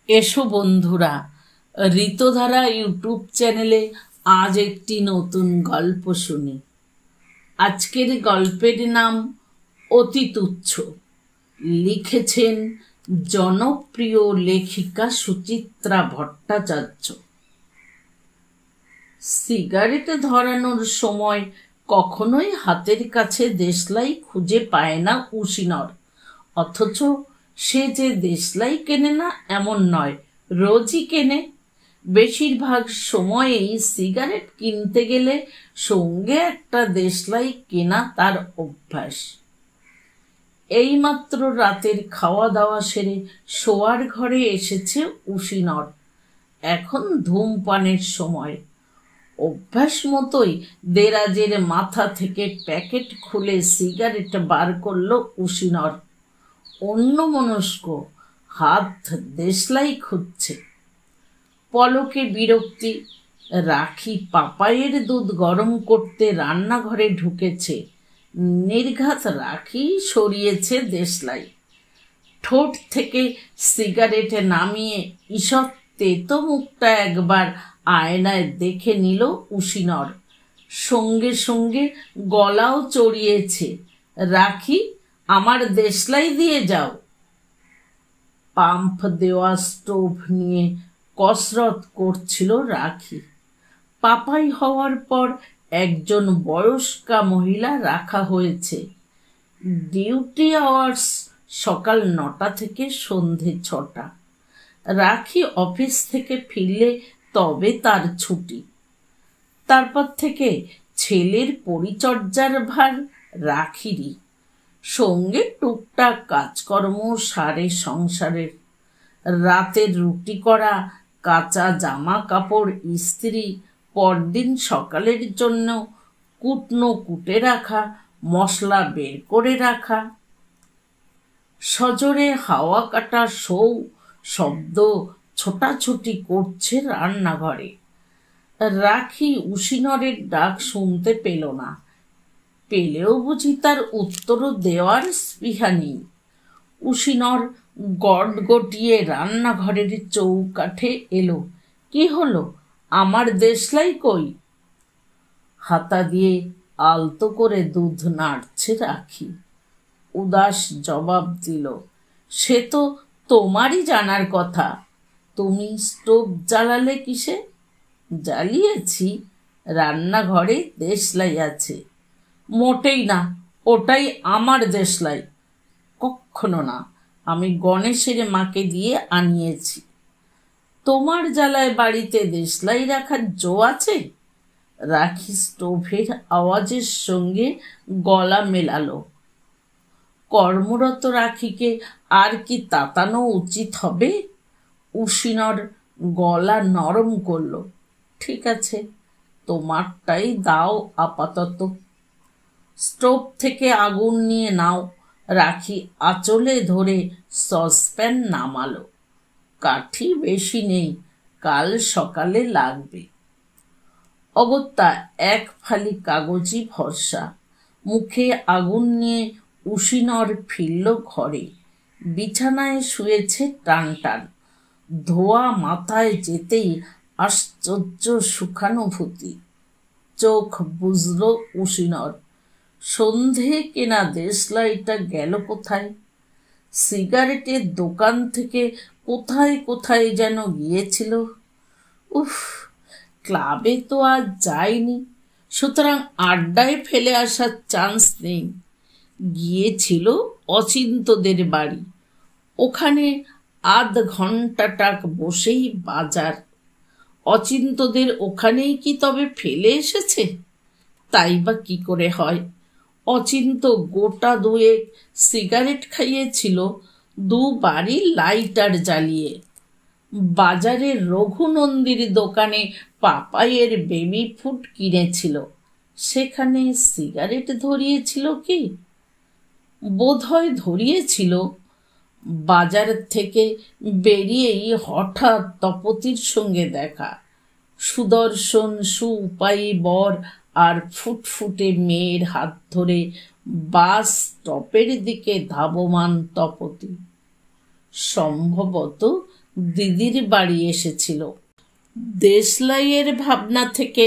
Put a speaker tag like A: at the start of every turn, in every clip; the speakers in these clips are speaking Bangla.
A: এসো বন্ধুরা, ঋতধারা ইউটিউব চ্যানেলে আজ একটি নতুন গল্প শুনি। আজকের গল্পের নাম অতি তুচ্ছ। লিখেছেন জনপ্রিয় লেখিকা সুচিত্রা ভট্টাচার্য। সিগারেট ধরানোর সময় কখনোই হাতের কাছে দেশলাই খুঁজে পায় না উশিনর। অথচ সে যে দেশলাই কেনে না এমন নয়, রোজই কেনে। বেশিরভাগ সময়েই সিগারেট কিনতে গেলে সঙ্গে একটা দেশলাই কেনা তার অভ্যাস। এইমাত্র রাতের খাওয়া দাওয়া সেরে শোয়ার ঘরে এসেছে উশিনর। এখন ধূমপানের সময়। অভ্যাস মতোই দেরাজের মাথা থেকে প্যাকেট খুলে সিগারেট বার করলো উশিনর। অন্যমনস্ক হাত দেশলাই খুঁজছে। পলকে বিরক্তি। রাখি পাপাইয়ের দুধ গরম করতে রান্নাঘরে ঢুকেছে। নির্ঘাত রাখি সরিয়েছে দেশলাই। ঠোঁট থেকে সিগারেট নামিয়ে ঈষৎ তেতো মুখটা একবার আয়নায় দেখে নিল উশিনর। সঙ্গে সঙ্গে গলাও চড়িয়েছে। রাখি, আমার দেশলাই দিয়ে যাও। পাম্প দেওয়া স্টোভ নিয়ে কসরত করছিল রাখি। পাপাই হওয়ার পর একজন বয়স্কা মহিলা রাখা হয়েছে। ডিউটি আওয়ার্স সকাল 9টা থেকে সন্ধে 6টা। রাখি অফিস থেকে ফিরলে তবে তার ছুটি। তারপর থেকে ছেলের পরিচর্যার ভার রাখিরই। সঙ্গে টুকটাক কাজকর্ম সারে সংসারের। রাতের রুটি করা, কাঁচা জামা কাপড় ইস্ত্রি, পরদিন সকালের জন্য কুটনো কুটে রাখা, মশলা বের করে রাখা। সজোরে হাওয়া কাটা সৌ শব্দ ছোটাছুটি করছে রান্নাঘরে। রাখি উশিনরের ডাক শুনতে পেল না। পেলেও বুঝি তার উত্তরও দেওয়ার স্পৃহা নেই। উশিনর গটগটিয়ে রান্নাঘরের চৌকাঠে এলো। কি হলো? আমার দেশলাই কই? হাতা দিয়ে আলতো করে দুধ নাড়ছে রাখি। উদাস জবাব দিল, সে তো তোমারই জানার কথা। তুমি স্টোভ জ্বালালে কিসে? জ্বালিয়েছি, রান্নাঘরে দেশলাই আছে। মোটেই না, ওটাই আমার দেশলাই। কখনো না, আমি গণেশের মাকে দিয়ে আনিয়েছি। তোমার জ্বালায় বাড়িতে দেশলাই রাখার জো আছে? রাখি স্টোভের আওয়াজের সঙ্গে গলা মেলালো। কর্মরত রাখিকে আর কি তাতানো উচিত হবে? উশিনর গলা নরম করল। ঠিক আছে, তোমারটাই দাও আপাতত। স্টোভ থেকে আগুন নিয়ে নাও। রাখি আঁচলে ধরে সসপ্যান নামালো। কাঠি বেশি নেই, কাল সকালে লাগবে। অগত্যা এক ফালি কাগজি ভরসা। মুখে আগুন নিয়ে উশিনর ফিরল ঘরে। বিছানায় শুয়েছে টান টান। ধোয়া মাথায় যেতেই আশ্চর্য সুখানুভূতি। চোখ বুঝল উশিনর। সন্ধে কেনা দেশলাইটা গেল কোথায়? সিগারেটের দোকান থেকে কোথায় কোথায় যেন গিয়েছিল। উফ, ক্লাবে তো আজ যায়নি, সুতরাং আড্ডায় ফেলে আসার চান্স নেই। গিয়েছিল অচিন্তদের বাড়ি। ওখানে আধ ঘন্টাটাক বসেই বাজার। অচিন্তদের ওখানেই কি তবে ফেলে এসেছে? তাই বা কি করে হয়? অচিন্ত গোটা দুয়েক সিগারেট খাইয়েছিল, দুবারই লাইটার জ্বালিয়ে। বাজারের রঘুনন্দীর দোকানে পাপাইয়ের বেবি ফুড কিনেছিল। সেখানে সিগারেট ধরিয়েছিল কি? বোধহয় ধরিয়েছিল। বাজার থেকে বেরিয়েই হঠাৎ তপতির সঙ্গে দেখা। সুদর্শন সুউপায়ী বর আর ফুটফুটে মেয়ের হাত ধরে বাস স্টপের দিকে ধাবমান তপতি। সম্ভবত দিদির বাড়ি এসেছিল। দেশলাইয়ের ভাবনা থেকে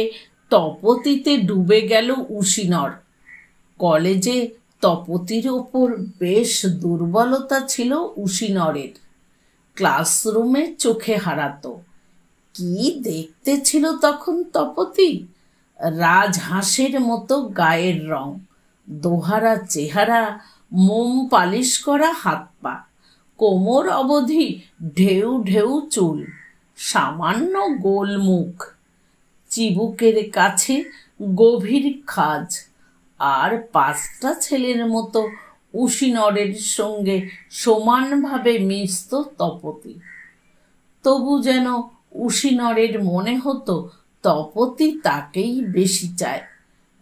A: তপতিতে ডুবে গেল উশিনর। কলেজে তপতির ওপর বেশ দুর্বলতা ছিল উশিনরের। ক্লাসরুমে চোখে হারাতো। কি দেখতে ছিল তখন তপতি! রাজহাঁসের মতো গায়ের রং, দোহারা চেহারা, মোম পালিশ করা হাত পা, কোমর অবধি ঢেউ ঢেউ চুল, সামান্য গোল মুখ, চিবুকের কাছে গভীর খাজ, আর 5টা ছেলের মতো উশিনরের সঙ্গে সমানভাবে মিশত তপতি। তবু যেন উশিনরের মনে হতো তপতি তাকেই বেশি চায়।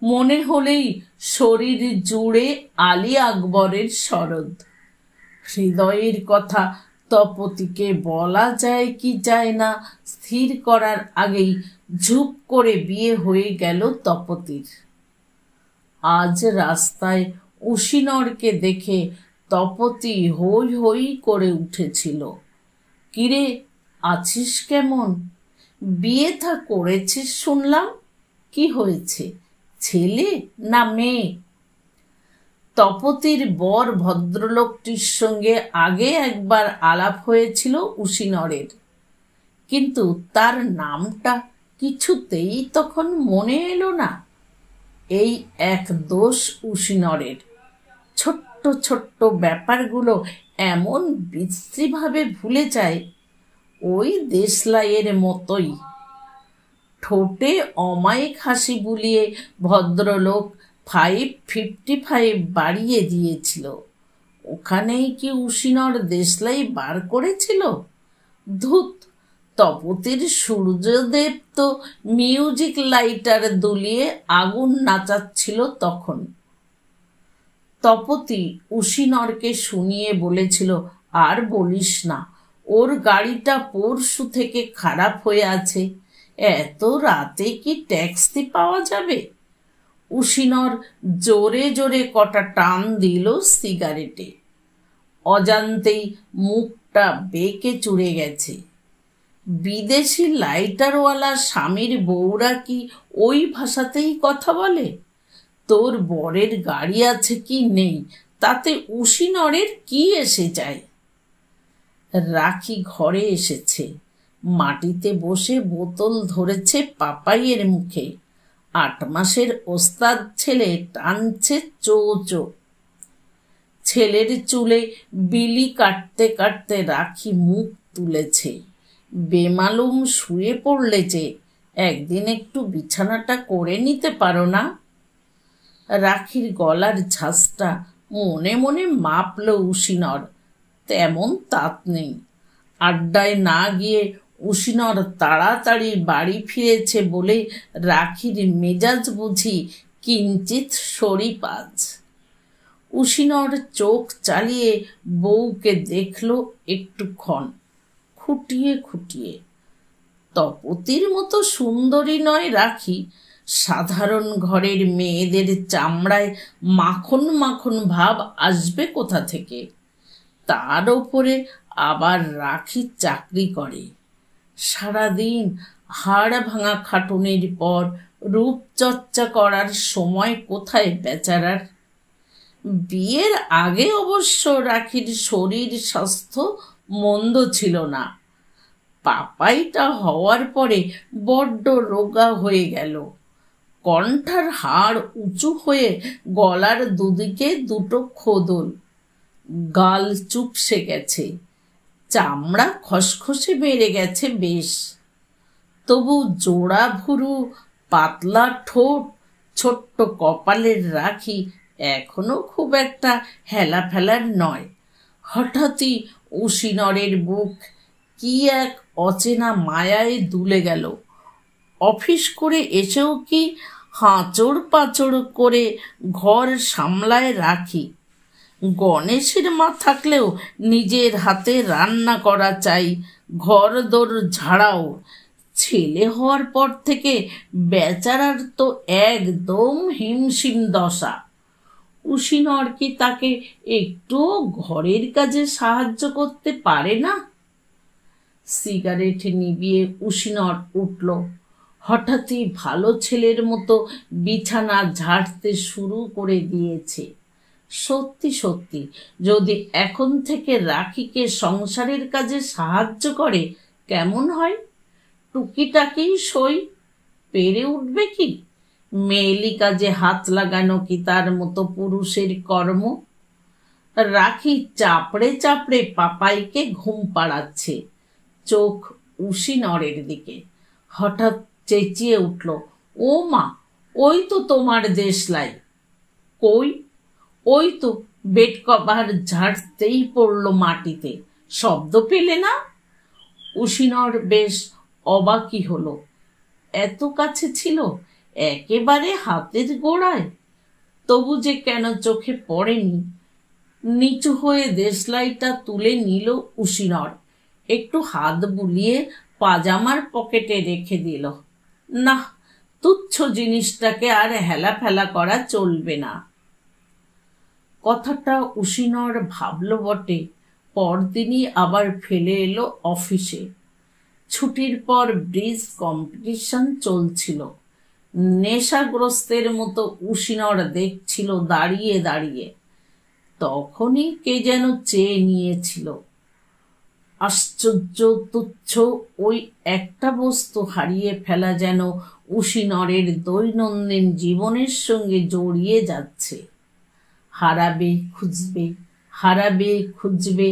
A: মনে হলেই শরীর জুড়ে আলী আকবরের শরৎ। হৃদয়ের কথা তপতিকে বলা যায় কি যায় না স্থির করার আগেই ঝুপ করে বিয়ে হয়ে গেল তপতির। আজ রাস্তায় উশিনরকে দেখে তপতি হই হই করে উঠেছিল। কিরে, আছিস কেমন? বিয়ে থা করেছিস শুনলাম। কি হয়েছে, ছেলে না মেয়ে? তপতির বর ভদ্রলোকটির সঙ্গে আগে একবার আলাপ হয়েছিল উশিনরের, কিন্তু তার নামটা কিছুতেই তখন মনে এলো না। এই এক দোষ উশিনরের, ছোট্ট ছোট্ট ব্যাপারগুলো এমন বিশ্রীভাবে ভুলে যায়। ওই দেশলাইয়ের মতোই। ঠোঁটে অমায়িক হাসি বুলিয়ে ভদ্রলোক 555 বাড়িয়ে দিয়েছিল। ওখানেই কি উশিনর দেশলাই বার করেছিল? ধুত, তপতির সূর্যদেব তো মিউজিক লাইটার দুলিয়ে আগুন নাচাচ্ছিল তখন। তপতি উশিনরকে শুনিয়ে বলেছিল, আর বলিস না, ওর গাড়িটা পরশু থেকে খারাপ হয়ে আছে। এত রাতে কি ট্যাক্সি পাওয়া যাবে? উশিনর জোরে জোরে কটা টান দিল সিগারেটে। অজান্তেই মুখটা বেঁকে চুড়ে গেছে। বিদেশি লাইটারওয়ালা স্বামীর বউরা কি ওই ভাষাতেই কথা বলে? তোর বরের গাড়ি আছে কি নেই তাতে উশিনরের কি এসে যায়? রাখি ঘরে এসেছে। মাটিতে বসে বোতল ধরেছে পাপাইয়ের মুখে। 8 মাসের ওস্তাদ ছেলে টানছে চো চো। ছেলের চুলে বিলি কাটতে কাটতে রাখি মুখ তুলেছে। বেমালুম শুয়ে পড়লে যে, একদিন একটু বিছানাটা করে নিতে পারো না? রাখির গলার ঝাঁজটা মনে মনে মাপল উশিনর। তেমন তাত নেই। আড্ডায় না গিয়ে উশিনর তাড়াতাড়ি বাড়ি ফিরেছে বলে রাখির মেজাজ বুঝি কিঞ্চিত শরীফ আজ। উশিনর চোখ চালিয়ে বউকে দেখল একটুক্ষণ, খুঁটিয়ে খুঁটিয়ে। তপতির মতো সুন্দরী নয় রাখি। সাধারণ ঘরের মেয়েদের চামড়ায় মাখন মাখন ভাব আসবে কোথা থেকে? তার ওপরে আবার রাখি চাকরি করে। সারাদিন হাড় ভাঙা খাটুনির পর রূপচর্চা করার সময় কোথায় বেচারার? বিয়ের আগে অবশ্য রাখির শরীর স্বাস্থ্য মন্দ ছিল না। পাপাইটা হওয়ার পরে বড্ড রোগা হয়ে গেল। কণ্ঠার হাড় উঁচু হয়ে গলার দুদিকে 2টো খোদল। গাল চুপসে গেছে, চামড়া খসখসে বেড়ে গেছে বেশ। তবু জোড়া ভুরু, পাতলা ঠোঁট, ছোট্ট কপালের রাখি এখনো খুব একটা হেলা ফেলার নয়। হঠাৎই উশিনরের বুক কি এক অচেনা মায়ায় দুলে গেল। অফিস করে এসেও কি হাঁচড় পাঁচড় করে ঘর সামলায় রাখি। গণেশের মা থাকলেও নিজের হাতে রান্না করা চাই, ঘর দোর ঝাড়াও। ছেলে হওয়ার পর থেকে বেচারার তো একদম হিমশিম দশা। উশিনর কি তাকে একটুও ঘরের কাজে সাহায্য করতে পারে না? সিগারেট নিভিয়ে উশিনর উঠল। হঠাৎই ভালো ছেলের মতো বিছানা ঝাড়তে শুরু করে দিয়েছে। সত্যি সত্যি যদি এখন থেকে রাখিকে সংসারের কাজে সাহায্য করে কেমন হয়? টুকিটাকি সই পেরে উঠবে কি? মেয়েলি কাজে হাত লাগানো কি তার মতো পুরুষের কর্ম? রাখি চাপড়ে চাপড়ে পাপাইকে ঘুম পাড়াচ্ছে, চোখ উশিনরের দিকে। হঠাৎ চেঁচিয়ে উঠল, ও মা, ওই তো তোমার দেশলাই। কই? ওই তো। বেড কভার ঝাড়তেই পড়ল মাটিতে। শব্দ পেলে না? উশিনর বেশ অবাকই হলো। এত কাছে ছিল, একেবারে হাতের গোড়ায়। তবু যে কেন চোখে পড়েনি। নিচু হয়ে দেশলাইটা তুলে নিল উশিনর। একটু হাত বুলিয়ে পাজামার পকেটে রেখে দিল। না, তুচ্ছ জিনিসটাকে আর হেলাফেলা করা চলবে না। কথাটা উশিনর ভাবল বটে। পরদিনই আবার ফেলে এলো অফিসে। ছুটির পর ব্রিজ কম্পিটিশন চলছিল। নেশাগ্রস্তের মতো উশিনর দেখছিল দাঁড়িয়ে দাঁড়িয়ে। তখনই কে যেন চেয়ে নিয়েছিল। আশ্চর্য তুচ্ছ ওই একটা বস্তু হারিয়ে ফেলা যেন উশিনরের দৈনন্দিন জীবনের সঙ্গে জড়িয়ে যাচ্ছে। হারাবে খুঁজবে, হারাবে খুঁজবে,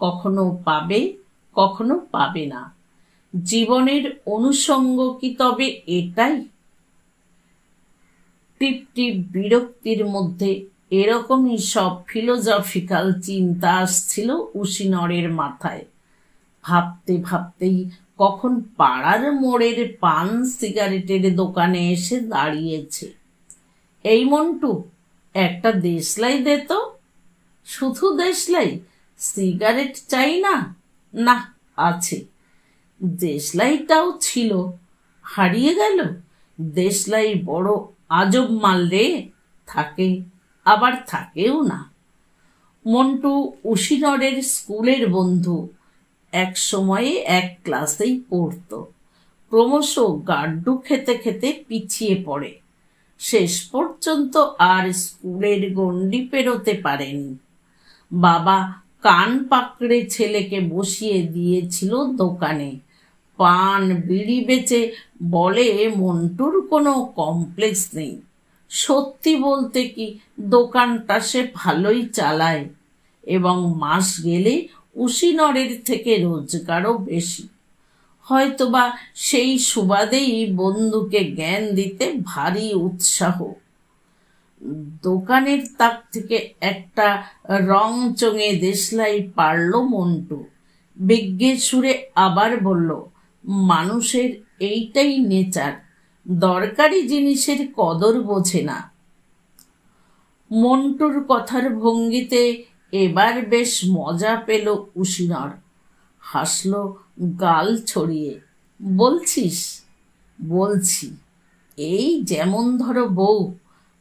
A: কখনো পাবে, কখনো পাবে না। জীবনের অনুষঙ্গ কি তবে এটাই? টিপ টিপ বিরক্তির মধ্যে এরকমই সব ফিলোজফিক্যাল চিন্তা আসছিল উশিনরের মাথায়। ভাবতে ভাবতেই কখন পাড়ার মোড়ের পান সিগারেটের দোকানে এসে দাঁড়িয়েছে। এই মন্টু, একটা দেশলাই দে তো। শুধু দেশলাই? সিগারেট চাই না? না, আছে। দেশলাইটাও ছিল, হারিয়ে গেল। দেশলাই বড় আজব মাল রে। থাকে আবার থাকেও না। মন্টু উশিনরের স্কুলের বন্ধু। এক সময়ে এক ক্লাসেই পড়ত। ক্রমশ গাড্ডু খেতে খেতে পিছিয়ে পড়ে। শেষ পর্যন্ত আর স্কুলের গণ্ডি পেরোতে পারেনি। বাবা কান পাকড়ে ছেলেকে বসিয়ে দিয়েছিল দোকানে। পান বিড়ি বেচে বলে মন্টুর কোনো কমপ্লেক্স নেই। সত্যি বলতে কি, দোকানটা সে ভালোই চালায় এবং মাস গেলে উশিনরের থেকে রোজগারও বেশি। হয়তোবা সেই সুবাদেই বন্ধুকে জ্ঞান দিতে ভারী উৎসাহ। দোকানের তাক থেকে একটা রং চঙে দেশলাই পারল মন্টু। বিজ্ঞের সুরে আবার বলল, মানুষের এইটাই নেচার, দরকারি জিনিসের কদর বোঝে না। মন্টুর কথার ভঙ্গিতে এবার বেশ মজা পেল উশিনর। হাসল গাল ছড়িয়ে। বলছিস? বলছি। এই যেমন ধরো বউ,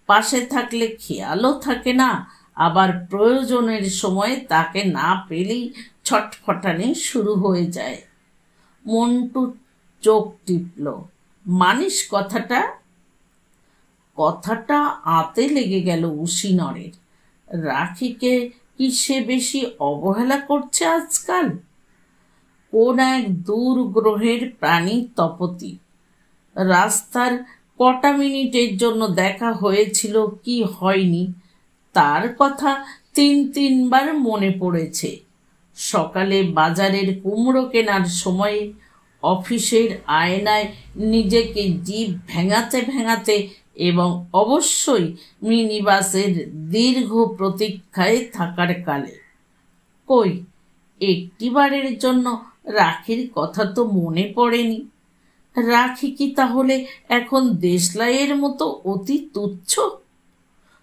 A: পাশে থাকলে খেয়ালও থাকে না, আবার প্রয়োজনের সময় তাকে না পেলেই ছটফটানি শুরু হয়ে যায়। মন্টু চোখ টিপল। মানিস কথাটা? কথাটা আঁতে লেগে গেল উশিনরের। রাখিকে কি সে বেশি অবহেলা করছে আজকাল? কোন এক দূর গ্রহের প্রাণী তপতি। রাস্তার কটা মিনিটের জন্য দেখা হয়েছিল কি হয়নি তার কথা তিনবার মনে পড়েছে। সকালে বাজারের কুমড়ো কেনার সময়ে অফিসের আয়নায় নিজেকে জিভ ভেঙাতে ভেঙাতে এবং অবশ্যই মিনিবাসের দীর্ঘ প্রতীক্ষায় থাকার কালে। কই, একটিবারের জন্য রাখির কথা তো মনে পড়েনি। রাখি কি তাহলে এখন দেশলাইয়ের মতো অতি তুচ্ছ,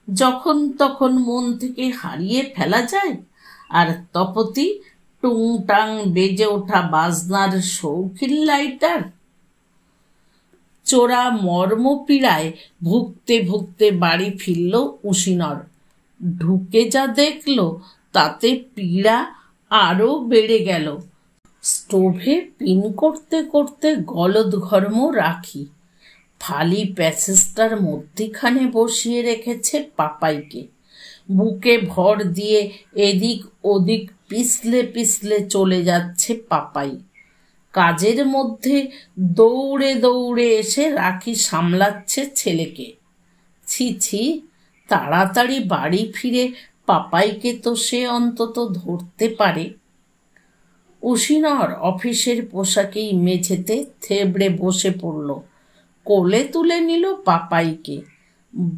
A: যখন তখন মন থেকে হারিয়ে ফেলা যায়? আর তপতি টুংটাং বেজে ওঠা বাজনার শৌখিন লাইটার। চোরা মর্মপীড়ায় ভুগতে ভুগতে বাড়ি ফিরল উশিনর। ঢুকে যা দেখল তাতে পীড়া আরো বেড়ে গেল। স্টোভে পিন করতে করতে গলদঘর্ম রাখি ফালি প্যাসেজটার মধ্যিখানে বসিয়ে রেখেছে পাপাইকে। বুকে ভর দিয়ে এদিক ওদিক পিছলে পিছলে চলে যাচ্ছে পাপাই। কাজের মধ্যে দৌড়ে দৌড়ে এসে রাখি সামলাচ্ছে ছেলেকে। ছি ছি, তাড়াতাড়ি বাড়ি ফিরে পাপাইকে তো সে অন্তত ধরতে পারে। উশিনর অফিসের পোশাকেই মেঝেতে থেবড়ে বসে পড়ল, কোলে তুলে নিল পাপাইকে।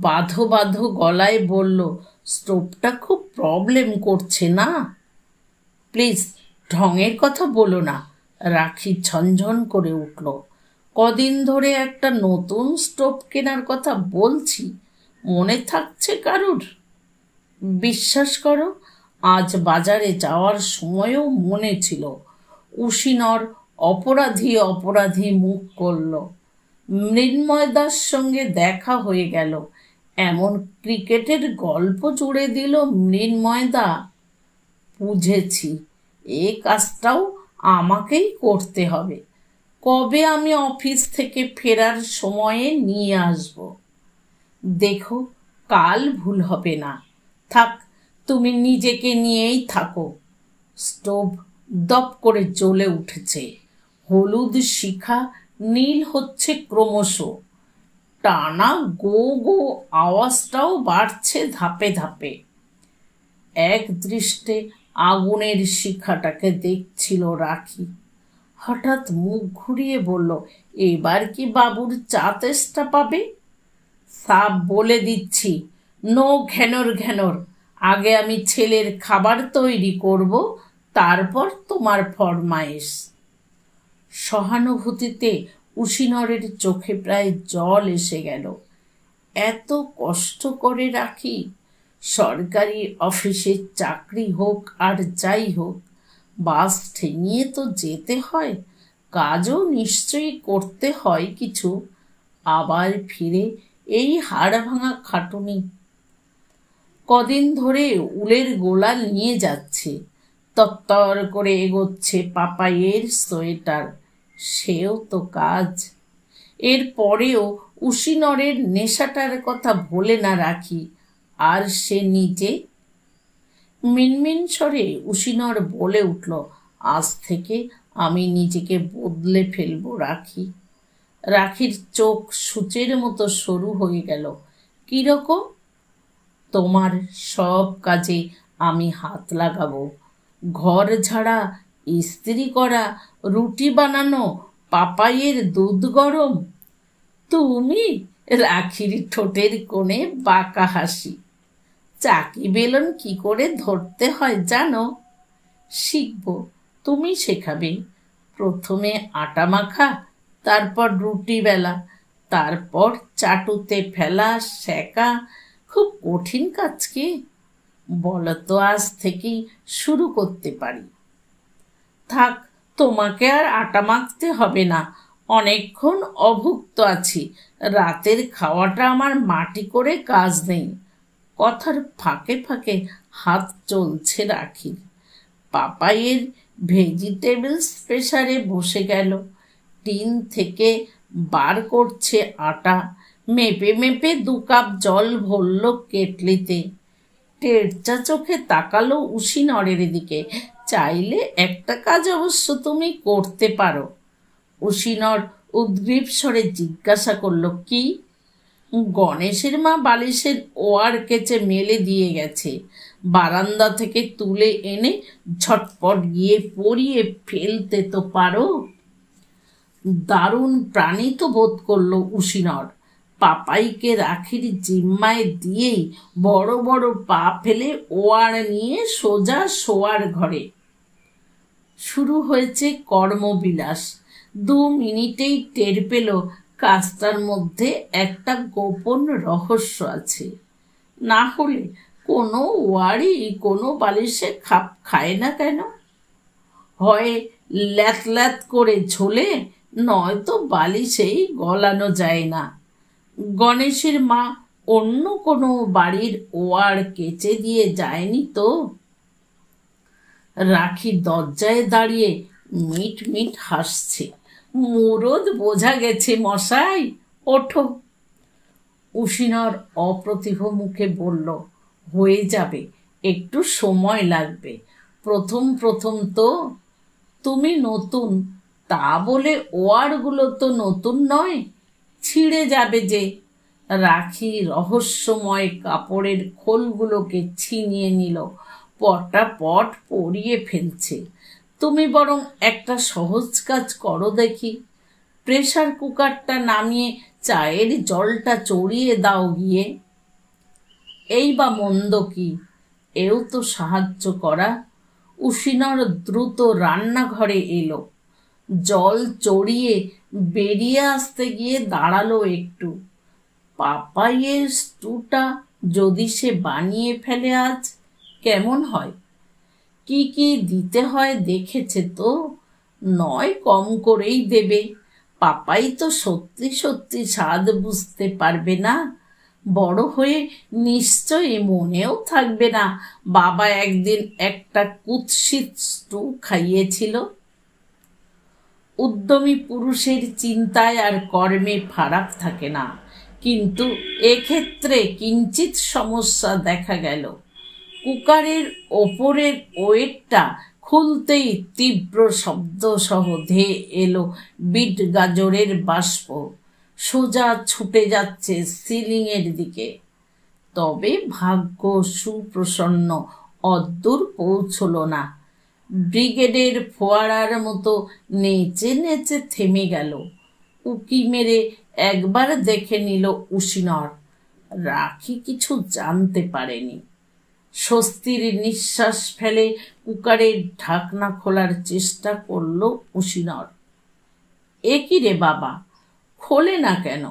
A: বাঁধো বাঁধো গলায় বলল, স্টোভটা খুব প্রবলেম করছে না? প্লিজ ঢঙের কথা বলো না। রাখি ঝনঝন করে উঠল। কদিন ধরে একটা নতুন স্টোভ কেনার কথা বলছি, মনে থাকছে কারুর? বিশ্বাস করো, আজ বাজারে যাওয়ার সময়ও মনে ছিল। উশিনর অপরাধী অপরাধী মুখ করল। মৃন্ময়দার সঙ্গে দেখা হয়ে গেল, এমন ক্রিকেটের গল্প জুড়ে দিল মৃন্ময়দা। বুঝেছি, এ কাজটাও আমাকেই করতে হবে। কবে আমি অফিস থেকে ফেরার সময়ে নিয়ে আসব। দেখো, কাল ভুল হবে না। থাক, তুমি নিজেকে নিয়েই থাকো। স্টোভ দপ করে জ্বলে উঠেছে। হলুদ শিখা নীল হচ্ছে ক্রমশ। টানা গো গো আওয়াজটাও বাড়ছে ধাপে ধাপে। এক দৃষ্টে আগুনের শিখাটাকে দেখছিল রাখি। হঠাৎ মুখ ঘুরিয়ে বলল, এবার কি বাবুর চা তেষ্টা পাবে? সাপ বলে দিচ্ছি, নো ঘ্যানর ঘ্যানর। আগে আমি ছেলের খাবার তৈরি করব, তারপর তোমার ফরমায়েশ। সহানুভূতিতে উশিনরের চোখে প্রায় জল এসে গেল। এত কষ্ট করে রাখি। সরকারি অফিসের চাকরি হোক আর যাই হোক, বাস ঠেঙিয়ে তো যেতে হয়, কাজও নিশ্চয়ই করতে হয় কিছু। আবার ফিরে এই হাড় ভাঙা খাটুনি। কদিন ধরে উলের গোলা নিয়ে যাচ্ছে, তত্তর করে এগোচ্ছে পাপাইয়ের সোয়েটার, সেও তো কাজ। এর পরেও উশিনরের নেশাটার কথা ভোলে না রাখি। আর সে নিজে? মিনমিন স্বরে উশিনর বলে উঠল, আজ থেকে আমি নিজেকে বদলে ফেলবো রাখি। রাখির চোখ সূচের মতো সরু হয়ে গেল। কিরকম? তোমার সব কাজে আমি হাত লাগাবো। ঘর ঝাড়া, ইস্ত্রি করা, রুটি বানানো, পাপাইয়ের দুধ গরম। তুমি? রাখির ঠোঁটের কোণে বাঁকা হাসি। চাকি বেলন কি করে ধরতে হয় জানো? শিখব, তুমি শেখাবে। প্রথমে আটা মাখা, তারপর রুটি বেলা, তারপর চাটুতে ফেলা, সেকা। খুব কঠিন কাজ কি? বলতো, আজ থেকেই শুরু করতে পারি। থাক, তোমাকে আর আটা মাখতে হবে না। অনেকক্ষণ অভুক্ত আছি, রাতের খাওয়াটা আমার মাটি করে কাজ নেই। কথার ফাঁকে ফাঁকে হাত চলছে রাখির। পাপাইয়ের ভেজিটেবলস প্রেসারে বসে গেল। টিন থেকে বার করছে আটা। মেপে মেপে 2 কাপ জল ভরল কেটলিতে। টেরচা চোখে তাকালো উশিনরের দিকে। চাইলে একটা কাজ অবশ্য তুমি করতে পারো। উশিনর উদ্গ্রীব স্বরে জিজ্ঞাসা করল, কি? গণেশের মা বালিশের ওয়ার কেচে মেলে দিয়ে গেছে, বারান্দা থেকে তুলে এনে ঝটপট গিয়ে পরিয়ে ফেলতে তো পারো। দারুণ প্রাণিত বোধ করল উশিনর। পাপাইকে রাখির জিম্মায় দিয়েই বড় বড় পা ফেলে ওয়ার নিয়ে সোজা শোয়ার ঘরে। শুরু হয়েছে কর্মবিলাস। 2 মিনিটেই টের পেল কাজটার মধ্যে একটা গোপন রহস্য আছে। না হলে কোনো ওয়ারই কোনো বালিশে খাপ খায় না কেন? হয় ল্যাত ল্যাত করে ঝোলে, নয়তো বালিশেই গলানো যায় না। গণেশের মা অন্য কোনো বাড়ির ওয়ার কেচে দিয়ে যায়নি তো? রাখি দরজায় দাঁড়িয়ে মিট মিট হাসছে। মুরদ বোঝা গেছে মশাই, ওঠো। উশিনর অপ্রতিভ মুখে বলল, হয়ে যাবে, একটু সময় লাগবে, প্রথম প্রথম তো। তুমি নতুন, তা বলে ওয়ারগুলো তো নতুন নয়, ছিঁড়ে যাবে যে। রাখি রহস্যময় কাপড়ের খোলগুলোকে ছিনিয়ে নিল, পটাপট পরিয়ে ফেলছে। তুমি বরং একটা সহজ কাজ করো দেখি, প্রেসার কুকারটা নামিয়ে চায়ের জলটা চড়িয়ে দাও গিয়ে। এই বা মন্দ কি, এও তো সাহায্য করা। উশিনর দ্রুত রান্নাঘরে এলো, জল চড়িয়ে বেরিয়ে আসতে গিয়ে দাঁড়ালো একটু। পাপাইয়ের স্টুটা যদি সে বানিয়ে ফেলে আজ, কেমন হয়? কি কি দিতে হয় দেখেছে তো, নয় কম করেই দেবে। পাপাই তো সত্যি সত্যি স্বাদ বুঝতে পারবে না, বড় হয়ে নিশ্চয়ই মনেও থাকবে না বাবা একদিন একটা কুৎসিত স্টু খাইয়েছিল। উদ্যমী পুরুষের চিন্তায় আর কর্মে ফারাক থাকে না, কিন্তু এক্ষেত্রে কিঞ্চিত সমস্যা দেখা গেল। কুকারের ওপরের ওয়েটটা খুলতেই তীব্র শব্দসহ ধেয়ে এলো বিট গাজরের বাষ্প, সোজা ছুটে যাচ্ছে সিলিংয়ের দিকে। তবে ভাগ্য সুপ্রসন্ন, অদ্দূর পৌঁছল না। ব্রিগেডের ফোয়ারার মতো নেচে নেচে থেমে গেল। উকি মেরে একবার দেখে নিল উশিনর, রাখি কিছু জানতে পারেনি। স্বস্তির নিঃশ্বাস ফেলে কুকারের ঢাকনা খোলার চেষ্টা করল উশিনর। এ কি রে বাবা, খোলে না কেন?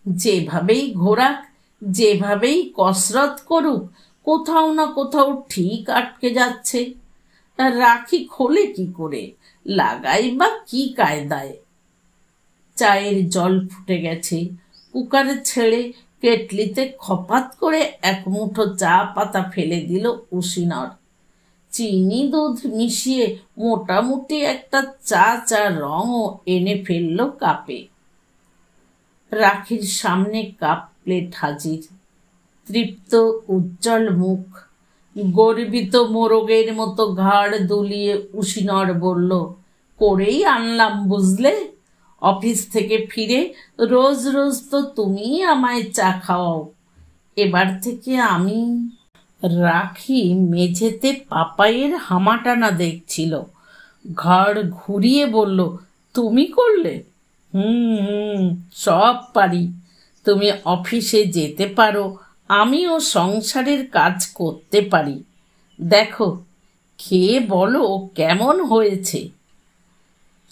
A: যেভাবেই ঘোরাক, যেভাবেই কসরত করুক, কোথাও না কোথাও ঠিক আটকে যাচ্ছে। রাখি খোলে কি করে, লাগাই বা কি কায়দায়? চায়ের জল ফুটে গেছে, কুকার ছেড়ে কেটলিতে খপাত করে এক মুঠো চা পাতা ফেলে দিল উশিনর। চিনি দুধ মিশিয়ে মোটামুটি একটা চা রঙও এনে ফেলল কাপে। রাখির সামনে কাপ প্লেট হাজির, তৃপ্ত উজ্জ্বল মুখ। গর্বিত মোরগের মতো ঘাড় দুলিয়ে উশিনর বলল, করেই আনলাম বুঝলে। অফিস থেকে ফিরে রোজ রোজ তো তুমিই আমায় চা খাওয়াও, এবার থেকে আমি। রাখি মেঝেতে পাপাইয়ের হামাটানা দেখছিল, ঘাড় ঘুরিয়ে বলল, তুমি করলে? হুম, সব পারি। তুমি অফিসে যেতে পারো, আমিও সংসারের কাজ করতে পারি। দেখো, খেয়ে বলো কেমন হয়েছে।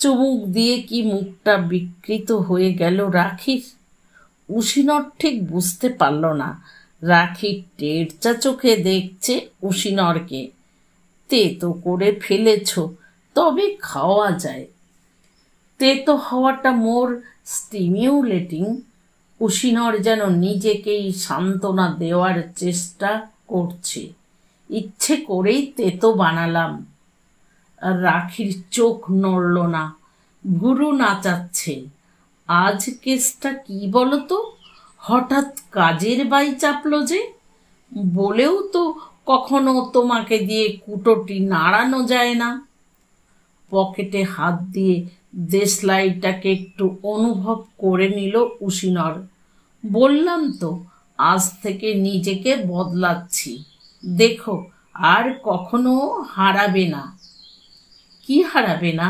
A: চুমুক দিয়ে কি মুখটা বিকৃত হয়ে গেল রাখির। উশিনর ঠিক বুঝতে পারল না রাখি টেরচা চোখে দেখছে উশিনরকে। তেতো করে ফেলেছ, তবে খাওয়া যায়। তেতো হওয়াটা মোর স্টিমিউলেটিং। উশিনর যেন নিজেকেই সান্ত্বনা দেওয়ার চেষ্টা করছে। ইচ্ছে করেই তেতো বানালাম। রাখির চোখ নড়ল না, ভুরু নাচাচ্ছে। আজ কেসটা কি বলতো, হঠাৎ কাজের বাই চাপলো যে। বলেও তো কখনো তোমাকে দিয়ে কুটোটি নাড়ানো যায় না। পকেটে হাত দিয়ে দেশলাইটাকে একটু অনুভব করে নিল উশিনর। বললাম তো, আজ থেকে নিজেকে বদলাচ্ছি, দেখো আর কখনো হারাবে না। কি হারাবে না?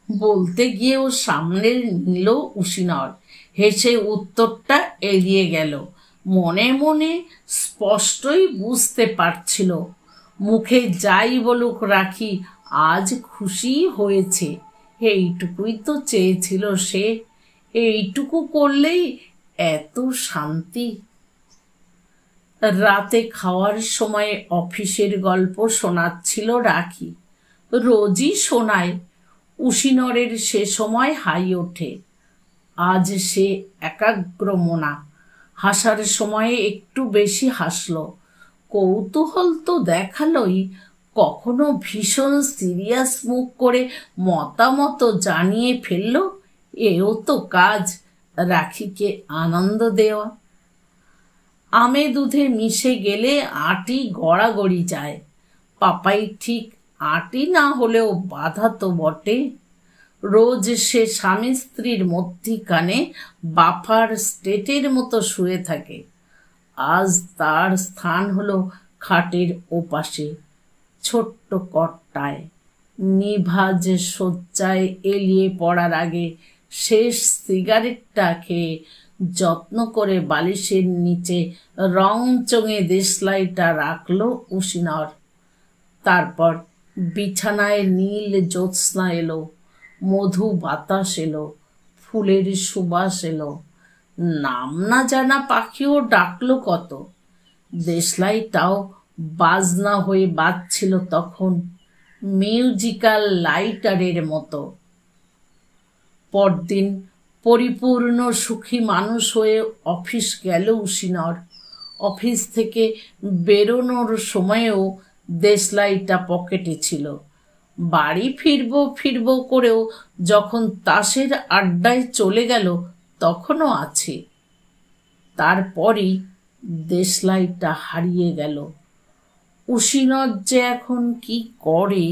A: বলতে গিয়েও সামনে নিল উশিনর, হেসে উত্তরটা এড়িয়ে গেল। মনে মনে স্পষ্টই বুঝতে পারছিল, মুখে যাই বলুক রাখি আজ খুশি হয়েছে। এইটুকুই তো চেয়েছিল সে, এইটুকু করলেই এত শান্তি। রাতে খাওয়ার সময় অফিসের গল্প শোনাচ্ছিল রাখি, রোজই শোনায়। উশিনরের সে সময় হাই ওঠে। আজ সে একাগ্রমনা, হাসার সময়ে একটু বেশি হাসল। কৌতূহল তো দেখালই, কখনো ভীষণ সিরিয়াস মুখ করে মতামত জানিয়ে ফেলল, এও তো কাজ, রাখিকে আনন্দ দেওয়া। আমে দুধে মিশে গেলে আটি গড়াগড়ি যায়। পাপাই ঠিক আটি না হলেও বাধা তো বটে। রোজ সে স্বামী স্ত্রীর মধ্যিখানে বাফার স্টেটের মতো শুয়ে থাকে। আজ তার স্থান হলো খাটের ওপাশে, ছোট্ট কট্টায়। নিভাজ শয্যায় এলিয়ে পড়ার আগে শেষ সিগারেটটা খেয়ে যত্ন করে বালিশের নিচে রং চঙে দেশলাইটা রাখল উশিনর। তারপর বিছানায় নীল জ্যোৎস্না এলো, মধু বাতাস এলো, ফুলের সুবাস এলো, নাম না জানা পাখিও ডাকলো কত। দেশলাইটাও বাজনা হয়ে বাজছিল তখন, মিউজিক্যাল লাইটারের মতো। পরদিন পরিপূর্ণ সুখী মানুষ হয়ে অফিস গেল উশিনর। অফিস থেকে বেরোনোর সময়েও দেশলাইটা পকেটে ছিল। বাড়ি ফিরবো করেও যখন তাসের আড্ডায় চলে গেল তখনও আছে। তারপরই দেশলাইটা হারিয়ে গেল। উশিনর যে এখন কি করে